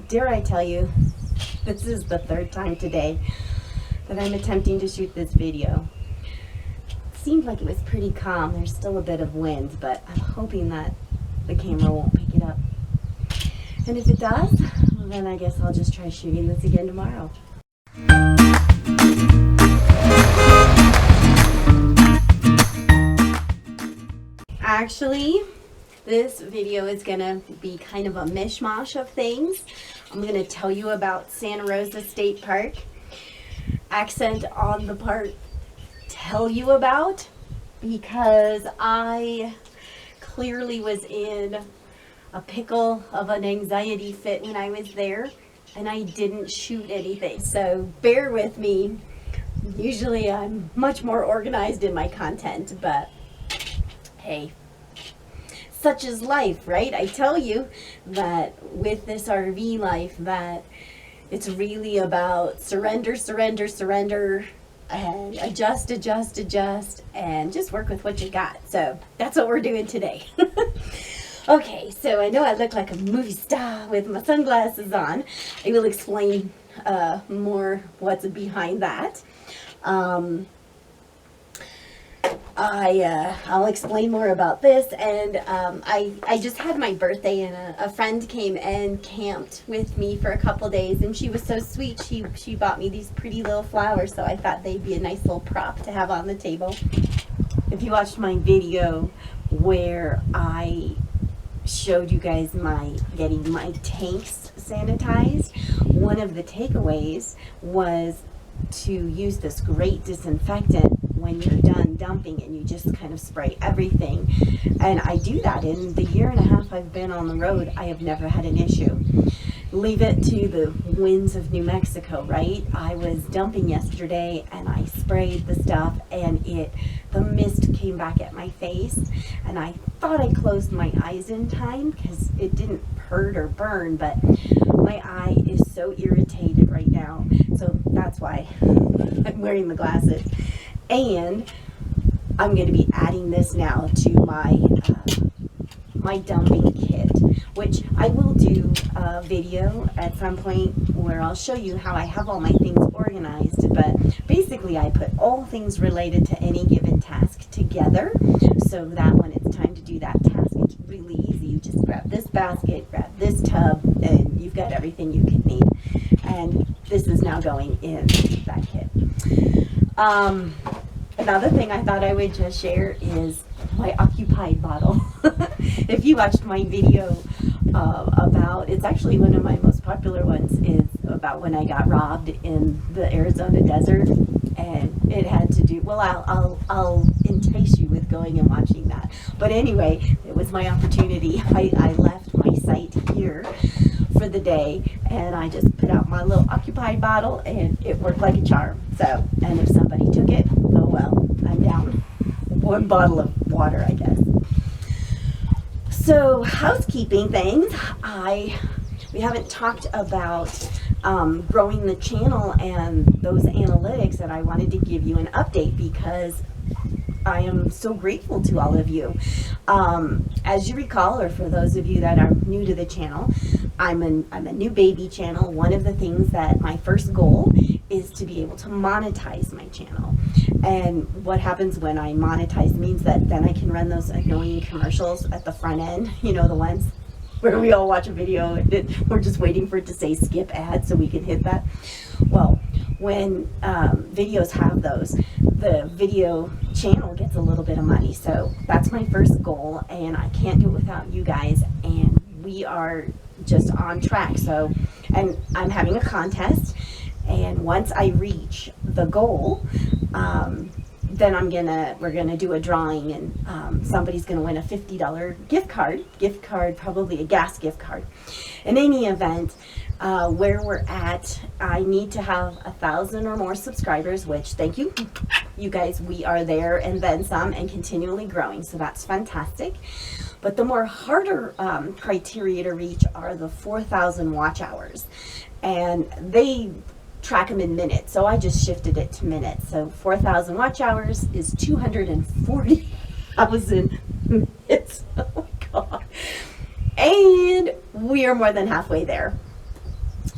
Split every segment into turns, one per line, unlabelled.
dare I tell you, this is the third time today that I'm attempting to shoot this video. It seemed like it was pretty calm. There's still a bit of wind, but I'm hoping that the camera won't pick it up. And if it does, well, then I guess I'll just try shooting this again tomorrow. Actually, this video is gonna be kind of a mishmash of things. I'm gonna tell you about Santa Rosa State Park. Accent on the part tell you about, because I clearly was in a pickle of an anxiety fit when I was there and I didn't shoot anything. So bear with me. Usually I'm much more organized in my content, but hey, such is life, right? I tell you that with this RV life that it's really about surrender, surrender, surrender, and adjust, adjust, adjust, and just work with what you got. So that's what we're doing today. Okay, so I know I look like a movie star with my sunglasses on. I will explain more what's behind that. I'll explain more about this, and I just had my birthday, and a friend came and camped with me for a couple days, and she was so sweet. She bought me these pretty little flowers, so I thought they'd be a nice little prop to have on the table. If you watched my video where I showed you guys getting my tanks sanitized, one of the takeaways was to use this great disinfectant when you're done dumping, and you just kind of spray everything. And I do that. In the year and a half I've been on the road, I have never had an issue. Leave it to the winds of New Mexico, right? I was dumping yesterday and I sprayed the stuff, and the mist came back at my face, and I thought I closed my eyes in time because it didn't hurt or burn, but my eye is so irritated right now, so that's why I'm wearing the glasses. And I'm going to be adding this now to my dumping kit, which I will do a video at some point where I'll show you how I have all my things organized. But basically I put all things related to any given task together, so that when it's time to do that task, it's really easy. You just grab this basket, grab this tub, and you've got everything you could need. And this is now going in that kit. Another thing I thought I would just share is my occupied bottle. If you watched my video it's actually one of my most popular ones, is about when I got robbed in the Arizona desert, and it had to do, well, I'll entice you with going and watching that. But anyway, it was my opportunity. I left my site here for the day, and I just put out my little occupied bottle, and it worked like a charm. So, and if somebody took it, oh well, I'm down one bottle of water, I guess. So, housekeeping things. We haven't talked about growing the channel and those analytics, and I wanted to give you an update because I am so grateful to all of you. As you recall, or for those of you that are new to the channel, I'm a new baby channel. One of the things that my first goal is to be able to monetize my channel. And what happens when I monetize means that then I can run those annoying commercials at the front end, you know, the ones where we all watch a video and we're just waiting for it to say skip ad so we can hit that. Well, when videos have those, the video channel gets a little bit of money. So that's my first goal, and I can't do it without you guys, and we are just on track. So, and I'm having a contest, and once I reach the goal, then we're gonna do a drawing, and somebody's gonna win a $50 gift card, probably a gas gift card. In any event, where we're at, I need to have 1,000 or more subscribers, which, thank you, you guys, we are there and then some, and continually growing, so that's fantastic. But the more harder criteria to reach are the 4,000 watch hours, and they track them in minutes, so I just shifted it to minutes. So 4,000 watch hours is 240,000 minutes. Oh my god. And we are more than halfway there.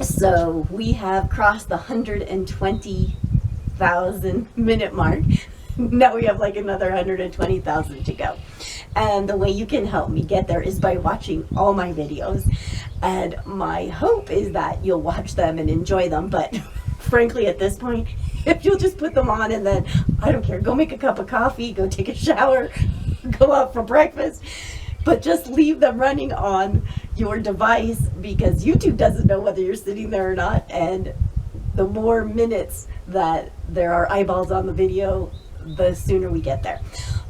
So we have crossed the 120,000 minute mark. Now we have like another 120,000 to go. And the way you can help me get there is by watching all my videos. And my hope is that you'll watch them and enjoy them. But frankly, at this point, if you'll just put them on and then, I don't care, go make a cup of coffee, go take a shower, go out for breakfast, but just leave them running on your device, because YouTube doesn't know whether you're sitting there or not. And the more minutes that there are eyeballs on the video, the sooner we get there.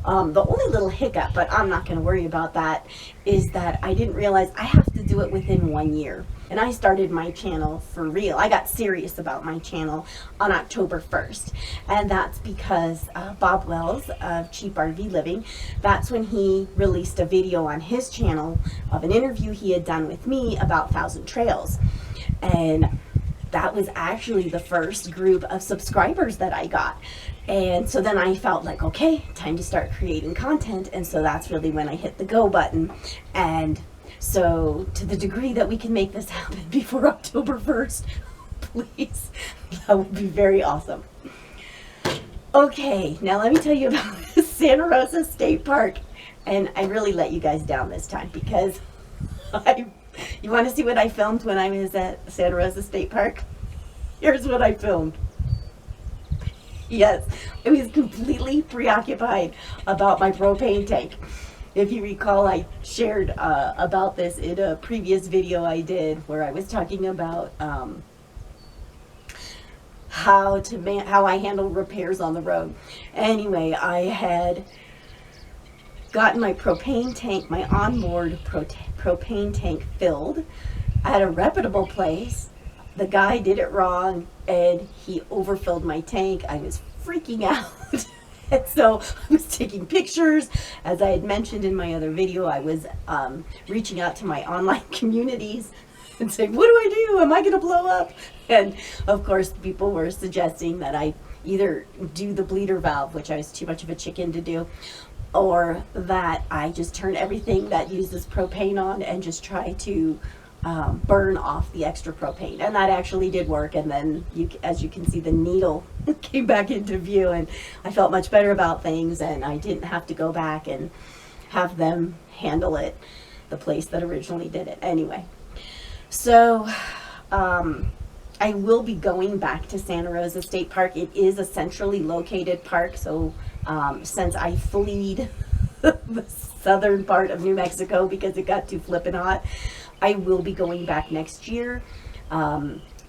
The only little hiccup, but I'm not going to worry about that, is that I didn't realize I have to do it within 1 year. And I started my channel for real. I got serious about my channel on October 1st. And that's because Bob Wells of Cheap RV Living, that's when he released a video on his channel of an interview he had done with me about Thousand Trails. And that was actually the first group of subscribers that I got. And so then I felt like, okay, time to start creating content. And so that's really when I hit the go button. And so to the degree that we can make this happen before October 1st, please, that would be very awesome. Okay, now let me tell you about Santa Rosa State Park. And I really let you guys down this time, because you want to see what I filmed when I was at Santa Rosa State Park? Here's what I filmed. Yes, I was completely preoccupied about my propane tank. If you recall, I shared about this in a previous video I did, where I was talking about how I handle repairs on the road. Anyway, I had gotten my propane tank, my onboard propane tank filled at a reputable place. The guy did it wrong and he overfilled my tank. I was freaking out. And so I was taking pictures. As I had mentioned in my other video, I was reaching out to my online communities and saying, what do I do? Am I going to blow up? And of course, people were suggesting that I either do the bleeder valve, which I was too much of a chicken to do, or that I just turn everything that uses propane on and just try to burn off the extra propane. And that actually did work. And then, as you can see, the needle came back into view, and I felt much better about things, and I didn't have to go back and have them handle it, the place that originally did it. Anyway, so I will be going back to Santa Rosa State Park. It is a centrally located park, so since I fled the southern part of New Mexico because it got too flippin' hot, I will be going back next year.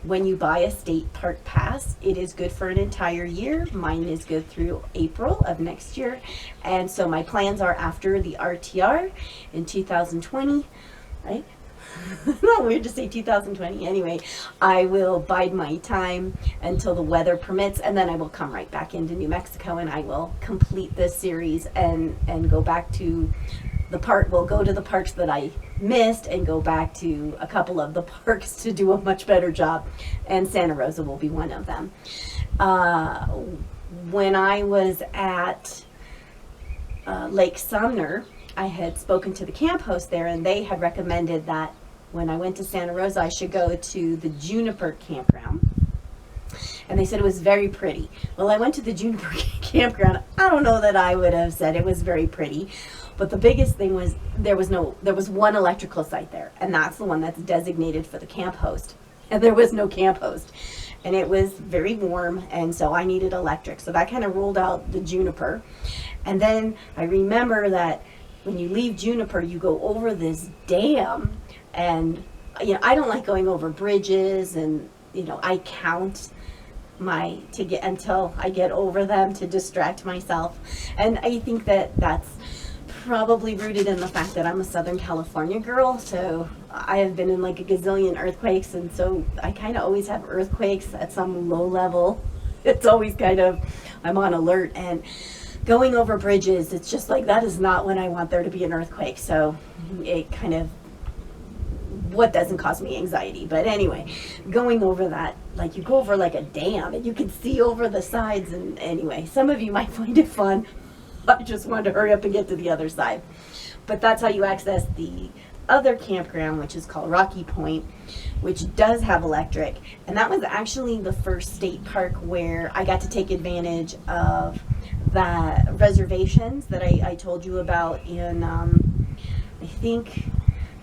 When you buy a state park pass, it is good for an entire year. Mine is good through April of next year. And so my plans are, after the RTR in 2020, right? Not weird to say 2020. Anyway, I will bide my time until the weather permits, and then I will come right back into New Mexico, and I will complete this series and go back to the park. We'll go to the parks that I missed and go back to a couple of the parks to do a much better job, and Santa Rosa will be one of them. When I was at Lake Sumner, I had spoken to the camp host there, and they had recommended that when I went to Santa Rosa, I should go to the Juniper campground. And they said it was very pretty. Well, I went to the Juniper campground. I don't know that I would have said it was very pretty, but the biggest thing was there was one electrical site there, and that's the one that's designated for the camp host. And there was no camp host. And it was very warm, and so I needed electric. So that kind of ruled out the Juniper. And then I remember that when you leave Juniper, you go over this dam, and I don't like going over bridges, and I count to get until I get over them to distract myself. And I think that that's probably rooted in the fact that I'm a Southern California girl, so I have been in like a gazillion earthquakes, and so I kind of always have earthquakes at some low level. It's always kind of, I'm on alert, and going over bridges, it's just like, that is not when I want there to be an earthquake. So it kind of, what doesn't cause me anxiety. But anyway, going over that, like you go over like a dam and you can see over the sides, and anyway, some of you might find it fun. I just wanted to hurry up and get to the other side. But that's how you access the other campground, which is called Rocky Point, which does have electric. And that was actually the first state park where I got to take advantage of the reservations that I told you about in, I think,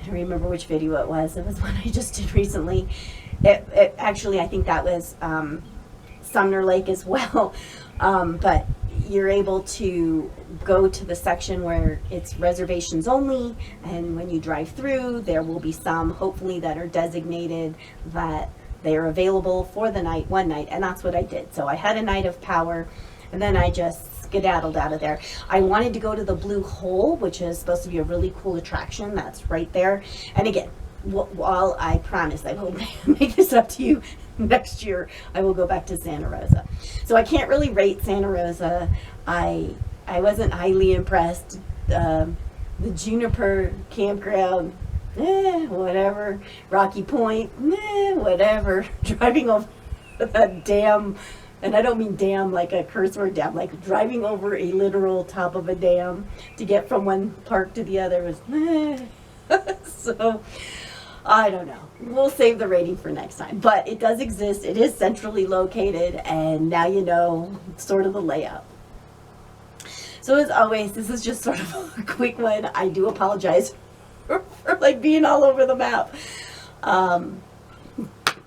I don't remember which video it was. It was one I just did recently. Actually, I think that was Sumner Lake as well. But you're able to go to the section where it's reservations only, and when you drive through, there will be some, hopefully, that are designated that they are available for the night, one night, and that's what I did. So I had a night of power, and then I just skedaddled out of there. I wanted to go to the Blue Hole, which is supposed to be a really cool attraction that's right there. And again, while I promise I will make this up to you next year, I will go back to Santa Rosa. So I can't really rate Santa Rosa. I wasn't highly impressed. The Juniper campground, whatever. Rocky Point, whatever. Driving over the dam, and I don't mean dam like a curse word dam, like driving over a literal top of a dam to get from one park to the other was so I don't know. We'll save the rating for next time. But it does exist. It is centrally located, and now you know sort of the layout. So as always, this is just sort of a quick one. I do apologize for like being all over the map.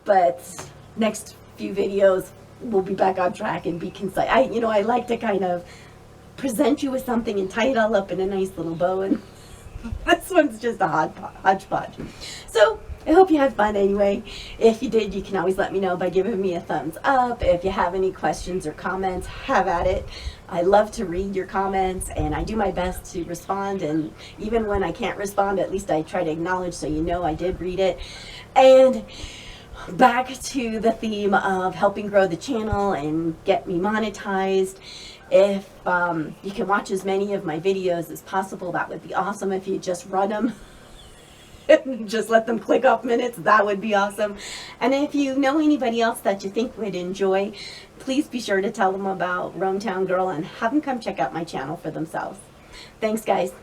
But next few videos, we'll be back on track and be concise. I like to kind of present you with something and tie it all up in a nice little bow, and this one's just a hodgepodge. So I hope you had fun anyway. If you did, you can always let me know by giving me a thumbs up. If you have any questions or comments, have at it. I love to read your comments, and I do my best to respond, and even when I can't respond, at least I try to acknowledge so you know I did read it. And back to the theme of helping grow the channel and get me monetized. If you can watch as many of my videos as possible, that would be awesome. If you just run them and just let them click off minutes, that would be awesome. And if you know anybody else that you think would enjoy, please be sure to tell them about RoamTownGirl and have them come check out my channel for themselves. Thanks, guys.